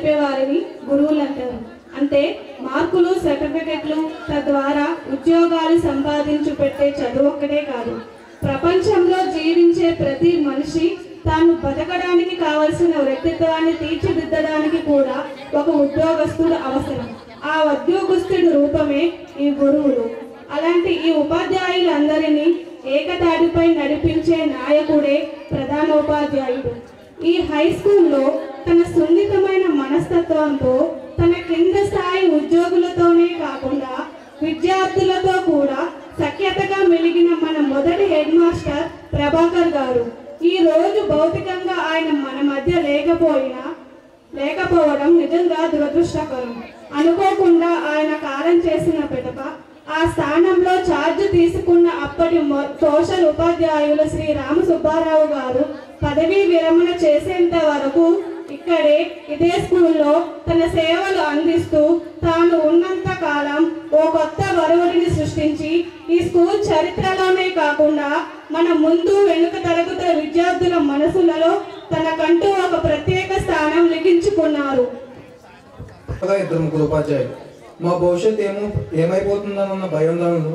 నేర్పేవారిని గురువులు అంటారు. అంటే మార్కులు, సర్టిఫికెట్లు, తద్వారా ఉద్యోగాలు సంపాదించి పెట్టే చదువు ఒక్కటే కాదు, ప్రపంచంలో జీవించే ప్రతి మనిషి తాను బతకడానికి కావలసిన వ్యక్తిత్వాన్ని తీర్చిదిద్దడానికి కూడా ఒక ఉద్యోగస్తుడు అవసరం. ఆ ఉద్యోగస్తుడి రూపమే ఈ గురువులు. అలాంటి ఈ ఉపాధ్యాయులందరినీ ఏకతాటిపై నడిపించే నాయకుడే ప్రధానోపాధ్యాయుడు. ఈ హై స్కూల్లో తన సున్నితమైన మనస్తత్వంతో తన కింద స్థాయి ఉద్యోగులతోనే కాకుండా విద్యార్థులతో కూడా సఖ్యతగా మెలిగిన మన మొదటి హెడ్ మాస్టర్ ప్రభాకర్ గారు. ఈ రోజు భౌతికంగా ఆయన మన మధ్య లేకపోవడం నిజంగా దురదృష్టకరం. అనుకోకుండా ఆయన కాలం చేసిన పిదప ఆ స్థానంలో ఛార్జ్ తీసుకున్న అప్పటి సోషల్ ఉపాధ్యాయులు శ్రీ రామ సుబ్బారావు గారు పదవీ విరమణ చేసేంత వరకు ఇదే స్కూల్లో తన సేవలు అందిస్తూ తాను ఉన్నంత కాలం ఓ కొత్త వరవడిని సృష్టించి ఈ స్కూల్ చరిత్రలోనే కాకుండా మన ముందు వెనుక తరగతుల విద్యార్థుల మనసులలో తనకంటూ ఒక ప్రత్యేక స్థానం లిఖించుకున్నారు. ఇద్దరు ముగ్గురు ఉపాధ్యాయులు మా భవిష్యత్తు ఏమైపోతుందన్న భయోందనలు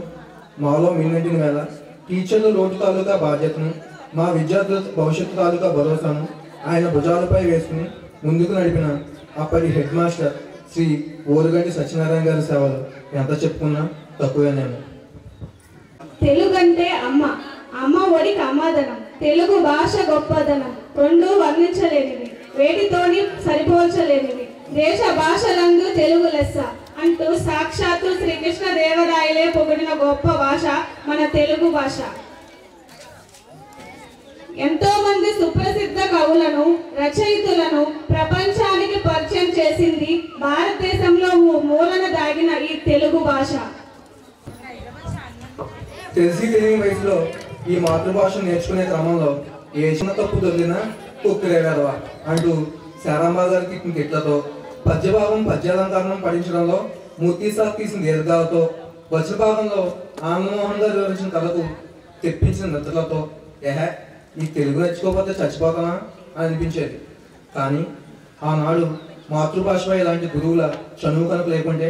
మాలో మిన్నటిన వేళ టీచర్లు రోడ్డు తాలూకా బాధ్యతను, మా విద్యార్థుల భవిష్యత్తు తాలూకా భరోసాను ఆయన భుజాలపై వేసుకుని ముందుకు నడిపిన అప్పటి హెడ్ మాస్టర్ శ్రీ ఓరుగంటి సత్యనారాయణ గారి సేవలు ఎంత చెప్పుకున్నా తక్కువేనేమో. తెలుగు అంటే అమ్మ, అమ్మ ఒడికి అమ్మదనం, తెలుగు భాష గొప్పదనం రెండు వర్ణించలేనివి, వేటితోని సరిపోల్చలేనివి, దేశ భాషలందు తెలుగు లెస్స అంటూ సాక్షాత్తు శ్రీకృష్ణదేవరాయలే పొగిడిన గొప్ప భాష మన తెలుగు భాష. ఎంతో మంది సుప్రసిద్ధ కవులను, రచయితలను ప్రపంచానికి పరిచయం చేసింది భారతదేశంలో మూలన దాగిన ఈ తెలుగు భాష. తెలిసి తెలియని వయసులో ఈ మాతృభాష నేర్చుకునే క్రమంలో ఏ చిన్న తప్పు దొరికినా కుక్కిరేగదవా అంటూ శారాంబా గారికి గిట్లతో, పద్యభావం పద్యాలంకరణం పఠించడంలో మూర్తిసార్ తీసిన దీర్ఘాలతో, వచన భాగంలో ఆనందమోహన్ గారు వివరించిన కథకు తెప్పించిన నిద్రలతో ఈ తెలుగు నేర్చుకోకపోతే చచ్చిపోతానా అని అనిపించేది. కానీ ఆనాడు మాతృభాషపై ఇలాంటి గురువుల చనువు కనుక లేకుంటే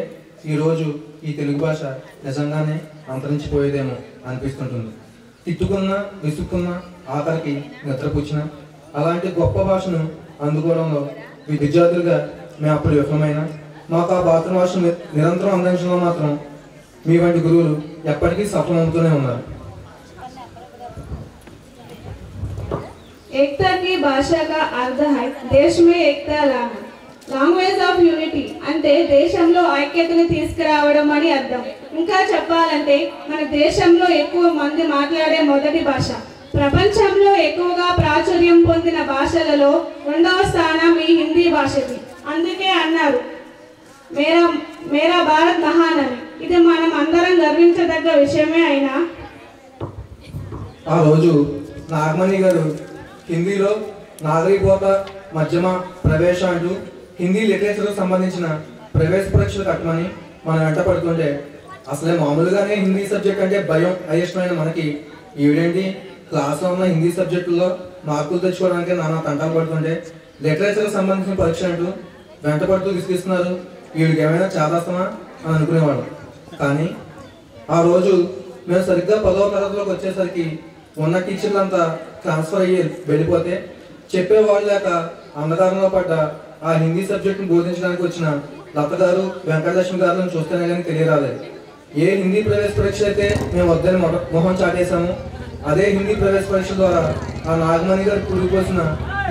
ఈరోజు ఈ తెలుగు భాష నిజంగానే అంతరించిపోయేదేమో అనిపిస్తుంటుంది. తిట్టుకున్నా, విసుక్కున్నా, ఆఖరికి నిద్రపుచ్చినా అలాంటి గొప్ప భాషను అందుకోవడంలో విద్యార్థులుగా మేము అప్పుడు విఫలమైన మాకు ఆ మాతృభాషను నిరంతరం అందించడంలో మాత్రం మీ వంటి గురువులు ఎప్పటికీ సఫలమవుతూనే ఉన్నారు. एकता की भाषा का अर्थ है देश में एकता लाना, లాంగ్వేజ్ ఆఫ్ యూనిటీ అంటే దేశంలో ఐక్యతను తీసుకురావడం అని అర్థం. ఇంకా చెప్పాలంటే మన దేశంలో ఎక్కువ మంది మాట్లాడే మొదటి భాష, ప్రపంచంలో ఎక్కువగా ప్రాచుర్యం పొందిన భాషలలో రెండవ స్థానం ఈ హిందీ భాషకి. అందుకే అన్నారు మేరా భారత్ మహాన్ అని. ఇది మనం అందరం గర్వించదగ్గ విషయమే. అయినా ఆ రోజు నాగమణి గారు హిందీలో నాగరికత మధ్యమ ప్రవేశ అంటూ హిందీ లిటరేచర్కు సంబంధించిన ప్రవేశ పరీక్షలు కట్టమని మనం వెంట పడుతుంటే, అసలే మామూలుగానే హిందీ సబ్జెక్ట్ అంటే భయం అయిష్టమైన మనకి ఈవిడేంటి క్లాస్లో ఉన్న హిందీ సబ్జెక్టుల్లో మార్కులు తెచ్చుకోవడానికి నానా తంటాలు పడుతుంటే లిటరేచర్కి సంబంధించిన పరీక్ష అంటూ వెంట పడుతూ విసిగిస్తున్నారు, వీడికి ఏమైనా చేస్తామా అని అనుకునేవాడు. కానీ ఆ రోజు మేము సరిగ్గా 10వ తరగతిలోకి వచ్చేసరికి ఉన్న టీచర్లంతా ట్రాన్స్ఫర్ అయ్యి వెళ్ళిపోతే చెప్పేవాళ్ళు లేక అంధకారంలో పడ్డ ఆ హిందీ సబ్జెక్టును బోధించడానికి వచ్చిన లత గారు, వెంకటలక్ష్మి గారులను చూస్తేనే కానీ తెలియరాలేదు. ఏ హిందీ ప్రవేశ పరీక్ష అయితే మేము వద్దని మొహం చాటేశాము, అదే హిందీ ప్రవేశ పరీక్ష ద్వారా ఆ నాగమణి గారు కూలిపోసిన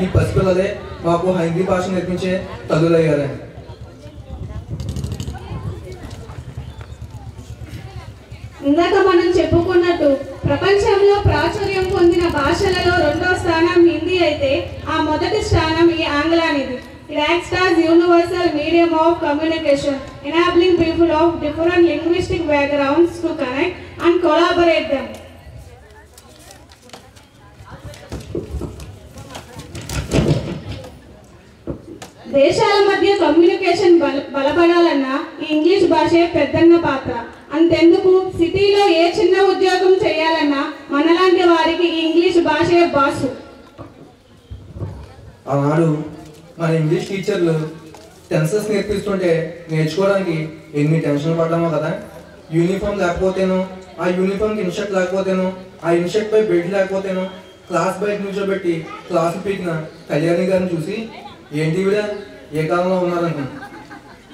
ఈ పసిపిల్లలే మాకు హిందీ భాష నేర్పించే తల్లులయ్యారని. ఇందాక మనం చెప్పుకున్నట్టు ప్రపంచంలో ప్రాచుర్యం పొందిన భాషలలో రెండో స్థానం హిందీ అయితే ఆ మొదటి స్థానం ఈ ఆంగ్లానిది. It acts as universal medium of communication, enabling people of different linguistic backgrounds to connect and collaborate them. దేశాల మధ్య కమ్యూనికేషన్ బలపడాలన్నా ఈ ఇంగ్లీష్ భాషే పెద్దన్న పాత్ర. అంతెందుకు సిటీలో ఏ చిన్న ఉద్యోగం చేయాలన్నా మనలాంటి వారికి ఈ ఇంగ్లీష్ భాషే బాసు. ఆనాడు మన ఇంగ్లీష్ టీచర్లు టెన్సెస్ నేర్పిస్తుంటే నేర్చుకోవడానికి ఎన్ని టెన్షన్లు పడ్డామో కదా. యూనిఫామ్ లేకపోతేనో, ఆ యూనిఫామ్కి ఇన్షర్ట్ లేకపోతేనో, ఆ ఇన్షర్ట్ పై బెల్ట్ లేకపోతేనో క్లాస్ బయట నిల్చోబెట్టి క్లాసు పీకిన కళ్యాణి గారిని చూసి ఏంటి విడ ఏ కాలంలో ఉన్నారనుకున్నాను.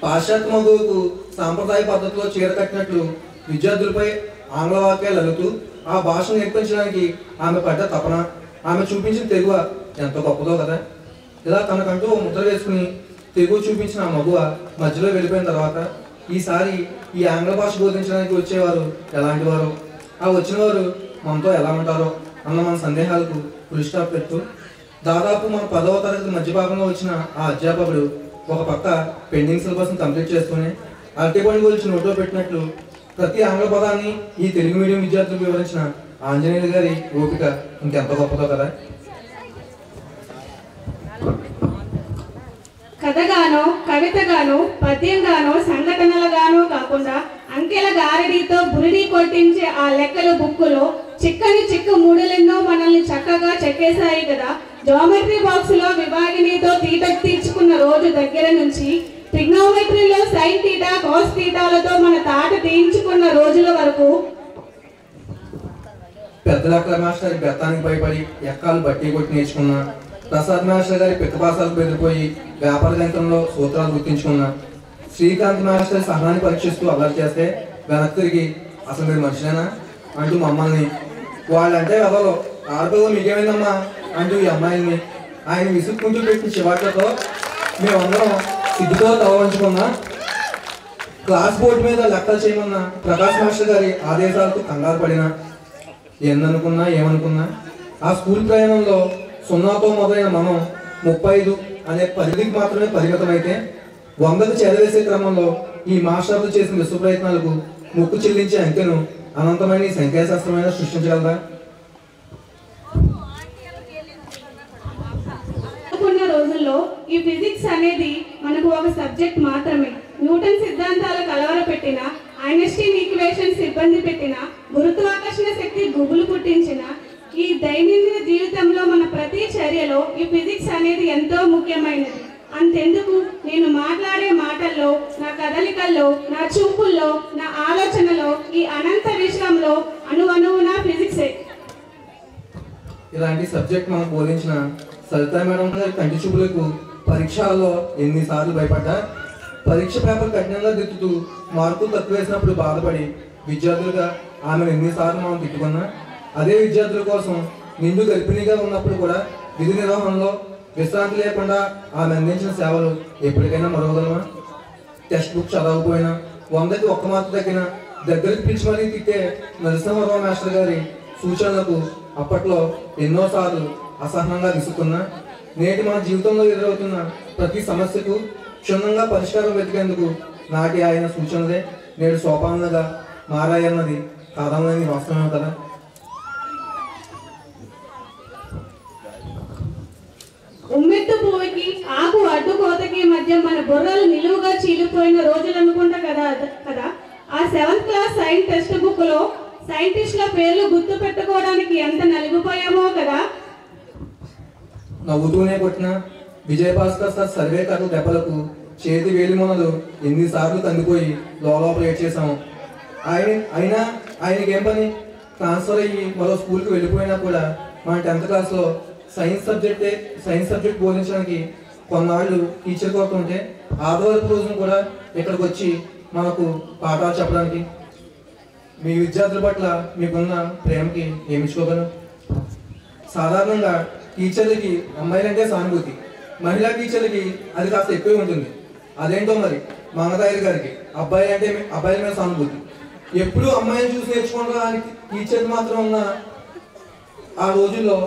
పాశ్చాత్య మగువుకు సాంప్రదాయ పద్ధతిలో చీర కట్టినట్లు విద్యార్థులపై ఆంగ్ల వాక్యాలు అలుగుతూ ఆ భాషను నేర్పించడానికి ఆమె పడ్డ తపన, ఆమె చూపించిన తెగువ ఎంతో గొప్పదో కదా. ఇలా తనకంటూ ఓ ముద్ర వేసుకుని తెగువ చూపించిన ఆ మగువ మధ్యలో వెళ్ళిపోయిన తర్వాత ఈసారి ఈ ఆంగ్ల భాష బోధించడానికి వచ్చేవారు ఎలాంటి వారు, ఆ వచ్చిన వారు మనతో ఎలా ఉంటారో అన్న మన సందేహాలకు ఫుల్ స్టాప్ పెడుతూ దాదాపు మన 10వ తరగతి మధ్య భాగంలో వచ్చిన ఆ అధ్యాపకుడు ఒక పక్క పెండింగ్ సిలబస్ని కంప్లీట్ చేసుకుని అరటిపండు గురించి నోట్లో పెట్టినట్లు ప్రతి ఆంగ్ల పదాన్ని ఈ తెలుగు మీడియం విద్యార్థులకు వివరించిన ఆంజనేయులు గారి ఓపిక ఇంకెంత గొప్పదో కదా. కథగానో, కవితగానో, పద్యంగానో, సంఘటనలుగానో కాకుండా అంకెల గారడీతో బురిడి కొట్టించే ఆ లెక్కల బుక్కులో చిక్కని చిక్కు మూడలెన్నో మనల్ని చక్కగా చెక్కేశాయి కదా. జామెట్రీ బాక్సులో విభాగినితో తీర్చుకున్న రోజు దగ్గర నుంచి ట్రిగ్నోమెట్రీలో సైన్ థీటా, కాస్ థీటాలతో మన తాట తీయించుకున్న రోజుల వరకు పెద్ద లెక్కల మాస్టర్ బెత్తానికి భయపడి ఎక్కాలు బట్టి కొట్టి నేర్చుకున్నా, ప్రసాద్ మాస్టర్ గారి పిక్కపాసాలకు బెదిరిపోయి వ్యాపార యంత్రంలో సూత్రాలు గుర్తించుకున్నా, శ్రీకాంత్ మాస్టర్ సహనాన్ని పరీక్షిస్తూ అల్లరి చేస్తే వెనక్కి తిరిగి అసలు మీరు మనిషినేనా అంటూ మమ్మల్ని, వాళ్ళంటే ఎవరో ఆడపిల్లలు మీకేమైందమ్మా అంటూ ఈ అమ్మాయిని ఆయన విసుక్కుంటూ పెట్టిన చివాట్లతో మేమందరం సిగ్గుతో తలవంచుకున్నా. క్లాస్ బోర్డు మీద లెక్కలు చేయమన్న ప్రకాష్ మాస్టర్ గారి ఆదేశాలకు కంగారు పడినా, ఏందనుకున్నా ఏమనుకున్నా ఆ స్కూల్ ప్రయాణంలో 0తో మొదలైన మనం 35 అనే పరిధికి మాత్రమే పరిమితమైతే 100కు చేరవేసే క్రమంలో ఈ మాస్టర్లు చేసిన విశ్వ ప్రయత్నాలకు ముక్కు చెల్లించే అంకెను అనంతమైన ఈ సంఖ్యాశాస్త్రమైన సృష్టించగలదా. రోజుల్లో ఈ ఫిజిక్స్ అనేది మనకు ఒక సబ్జెక్ట్ మాత్రమే. న్యూటన్ సిద్ధాంతాలు కలవరపెట్టిన, ఐన్స్టీన్ ఈక్వేషన్స్ ఇబ్బంది పెట్టిన, గురుత్వాకర్షణ శక్తి గుబులు పుట్టించిన ఈ దైనందిన జీవితంలో మన ప్రతి చర్యలో ఈ ఫిజిక్స్ అనేది ఎంతో ముఖ్యమైనది. అంతెందుకు నేను మాట్లాడే మాటల్లో, నా కదలికల్లో, నా చూపుల్లో, నా ఆలోచనలో, ఈ అనంత విశ్వంలో అణువణువున ఫిజిక్సే. ఇలాంటి సబ్జెక్ట్ మనం బోధించిన సరితా మేడం గారి కంటి చూపులకు పరీక్షల్లో ఎన్నిసార్లు భయపడ్డా, పరీక్ష పేపర్ కఠినంగా దిద్దుతూ మార్కులు తక్కువ వేసినప్పుడు బాధపడి విద్యార్థులుగా ఆమెను ఎన్నిసార్లు మనం తిట్టుకున్నా, అదే విద్యార్థుల కోసం నిండు గర్భిణిగా ఉన్నప్పుడు కూడా విధి నిర్వహణలో విశ్రాంతి లేకుండా ఆమె అందించిన సేవలు ఎప్పటికైనా మరవగలమా. టెక్స్ట్ బుక్ చదవకపోయినా, 100కి 1 మార్కు తగ్గిన దగ్గరికి పిలిచి మరీ తిట్టే నరసింహరావు మాస్టర్ గారి సూచనలకు అప్పట్లో ఎన్నోసార్లు అసహనంగా విసుకున్నా, నేటి మన జీవితంలో ఎదురవుతున్న ప్రతి సమస్యకు క్షుణ్ణంగా పరిష్కారం వెతికేందుకు నాటి ఆయన సూచనలే నేడు సోపానంగా మారాయన్నది కాదనలేని వాస్తవమే కదా. ఉమ్మెత్తు పువ్వుకి ఆకు అడ్డుకోతకి మధ్య మన బుర్రలు నిలువుగా చీలిపోయిన రోజులు అనుకుంటా కదా. ఆ 7th class science text book లో సైంటిస్టుల పేర్లు గుర్తు పెట్టుకోవడానికి ఎంత నలిగిపోయామో కదా. నవ్వుతూనే కొట్టిన విజయభాస్కర్ సార్ సర్వే కథలు దెబ్బలకు చేతి వేలిమొనలు ఎన్నిసార్లు కందిపోయి లోపల ఏడ్చేసాము. అయినా ఆయనకి ఏం పని, ట్రాన్స్ఫర్ అయ్యి మరో స్కూల్కి వెళ్ళిపోయినా కూడా మన 10th క్లాస్లో సైన్స్ సబ్జెక్ట్ బోధించడానికి కొన్నాళ్ళు టీచర్ కొరత ఉంటే ఆదివారం రోజున కూడా ఇక్కడికి వచ్చి మనకు పాఠాలు చెప్పడానికి మీ విద్యార్థుల పట్ల మీకున్న ప్రేమకి ఏమిచ్చుకోగలను. సాధారణంగా టీచర్లకి అమ్మాయిలంటే సానుభూతి, మహిళా టీచర్లకి అది కాస్త ఎక్కువ ఉంటుంది. అదేంటో మరి మంగతాయిల గారికి అబ్బాయిల మీద సానుభూతి. ఎప్పుడు అమ్మాయిని చూసి నేర్చుకోవడానికి టీచర్కి మాత్రం ఉన్న ఆ రోజుల్లో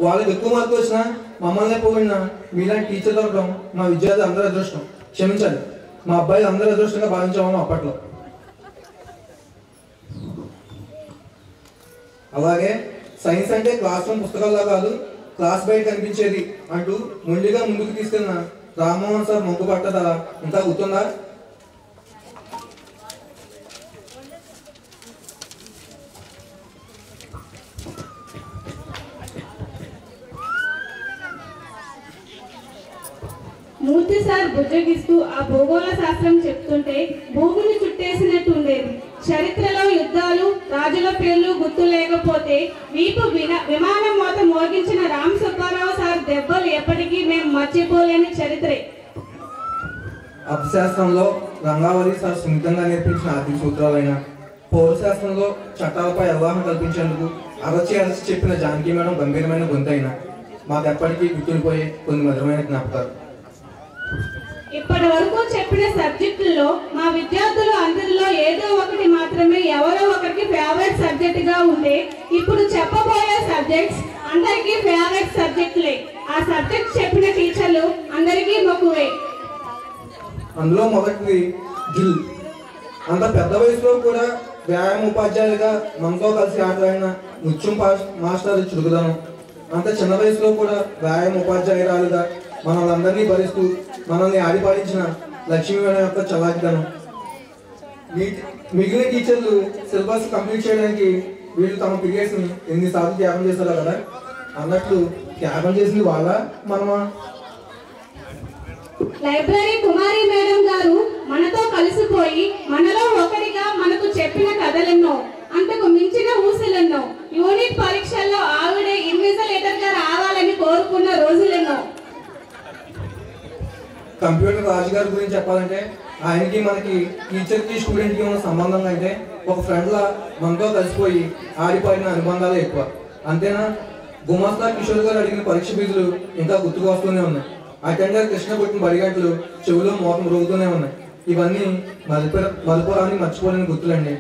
వాళ్ళకి ఎక్కువ మార్కు వచ్చినా మమ్మల్ని పోయినా మీలాంటి టీచర్ దొరకడం మా విద్యార్థులు అందరూ అదృష్టం. క్షమించాలి, మా అబ్బాయిలు అందరూ అదృష్టంగా భావించాము అప్పట్లో. అలాగే సైన్స్ అంటే క్లాస్ రూమ్ పుస్తకాల్లో కాదు, క్లాస్ బయట కనిపించేది అంటూ ముందుగా ముందుకు తీసుకెళ్ళిన రామ్మోహన్ సార్ మొగ్గు పట్టదా ఇంకా గుర్తుందా? మూర్తి సార్ బుజ్జగిస్తూ ఆ భూగోళ శాస్త్రం చెప్తుంటే భూమిని చుట్టేసినట్టు ఉండేది. చరిత్రలో యుద్ధాలు, రాజుల పేర్లు గుర్తు లేకపోతే వీపు విమానం మోత మోగించిన రామ్ సుబ్బారావు సార్ దెబ్బలు ఎప్పటికీ మేము మర్చిపోలేని చరిత్రే. అర్థశాస్త్రంలో రంగావళి సార్ సున్నితంగా నేర్పించిన ఆర్థిక సూత్రాలైన, పౌరశాస్త్రంలో చట్టాలపై అవగాహన కల్పించేందుకు అరచి చెప్పిన జానకి మేడం గంభీరమైన గొంతైన మాకు ఎప్పటికీ గుర్తుండిపోయే కొన్ని మధురమైన జ్ఞాపకాలు. ఇప్పటి వరకు చెప్పిన సబ్జెక్టుల్లో మా విద్యార్థులు అందరిలో ఏదో ఒకటి మాత్రమే ఎవరో ఒకరికి ఫేవరెట్ సబ్జెక్ట్ గా ఉంటే, ఇప్పుడు చెప్పబోయే సబ్జెక్ట్స్ అందరికీ ఫేవరెట్ సబ్జెక్టులే. ఆ సబ్జెక్ట్ చెప్పిన టీచర్లు అందరికీ మక్కువే. అందులో మొదటిది గిల్. అంత పెద్ద వయసులో కూడా వ్యాయామ ఉపాధ్యాయులుగా మనతో కలిసి ఆటలాడిన నృత్యం మాస్టర్ చురుకుదనం, అంత చిన్న వయసులో కూడా వ్యాయామ ఉపాధ్యాయురాలుగా మనల్ని భరిస్తూ మనల్ని ఆడిపాడించిన లక్ష్మీ మేడం యొక్క చలాకితనం. మిగిలిన టీచర్లు సిలబస్ కంప్లీట్ చేయడానికి వీళ్ళు తమ పీరియడ్స్ని ఎన్నిసార్లు త్యాగం చేశారో కదా, అన్నట్లు త్యాగం చేసింది వాళ్ళ మనమా? లైబ్రరీ కుమారి మేడం గారు మనతో కలిసిపోయి మనలో ఒకరిగా మనకు చెప్పిన కథలెన్నో, అంతకు మించిన ఊసులెన్నో. యూనిట్ పరీక్షల్లో ఆవిడే ఇన్విజిలేటర్ గా రావాలని కోరుకున్న రోజులెన్నో. కంప్యూటర్ రాజు గారి గురించి చెప్పాలంటే ఆయనకి మనకి టీచర్కి స్టూడెంట్కి ఉన్న సంబంధం అయితే ఒక ఫ్రెండ్లా మనతో కలిసిపోయి ఆడిపోయిన అనుబంధాలే ఎక్కువ. అంతేనా, గుమాస్తా కిషోర్ గారు అడిగిన పరీక్ష ఫీజులు ఇంకా గుర్తుకు వస్తూనే ఉన్నాయి. అటెండర్ కృష్ణ పుట్టిన బడిగంటలు చెవులో మోతం రోగుతూనే ఉన్నాయి. ఇవన్నీ మలుపురాని మర్చిపోలేని గుర్తులండి.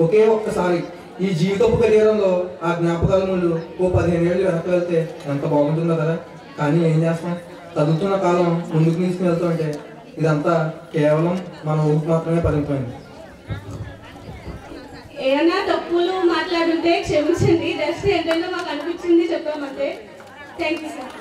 ఒకే ఒక్కసారి ఈ జీవితపు కెరీరంలో ఆ జ్ఞాపకాల ముందు ఓ 15 ఏళ్ళు వెనక్కి వెళ్తే ఎంత బాగుంటుందో కదా. కానీ ఏం చేస్తాం, చదువుతున్న కాలం ముందుకు తీసుకువెళ్తుంటే ఇదంతా కేవలం మన ఊరికి మాత్రమే పరిమితమైంది. ఏమైనా తప్పులు మాట్లాడుంటే క్షమించండి. జస్ట్ ఏంటంటే మాకు అనిపించింది చెప్పామంటే. Thank you sir.